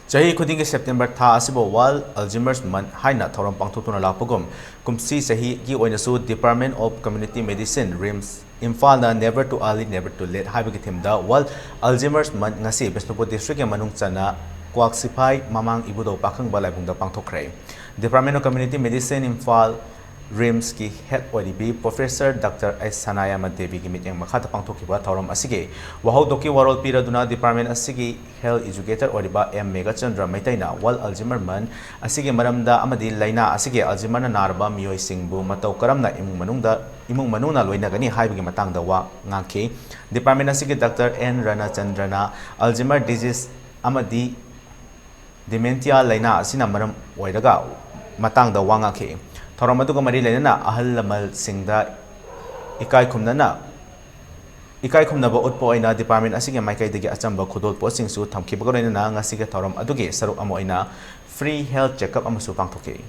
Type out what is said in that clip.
Jahi khuding ke September tha asibo World Alzheimer's Month haina thoram pangthokna lapagum kumsi sahi gi oinasu Department of Community Medicine RIMS Imphal na never to early never to late haibagi thimda World Alzheimer's Month ngasi Bishnupur district ke manung chana Kwaksifai mamang ibudo pakhang balai bungda pangthokkhre Department of Community Medicine Imphal RIMS ki head ODB Professor Dr. S. Sanaya Madevi ki meeting makhata pangthokhiba thoram asige wahau doki warol piraduna Department asigi health educator ODB M Megachandra Maitaina World Alzheimer Month asige maramda amadi laina asige Alzheimer na narba miyoi singbu matau karamna imung manungna loinagani haibagi matangda wa ngakhi Department asige Dr. N. Rana Chandrana Alzheimer disease amadi dementia laina asina maram oiraga matangda wa ngakhi thoram aduga mari lainana ahal lamal singda ikai khumnaba utpo aina department asige maikai dagi achamba khudol po singsu thamkhibaga lainana ngasige thoram aduge saruk amo aina free health checkup amasu pangthoki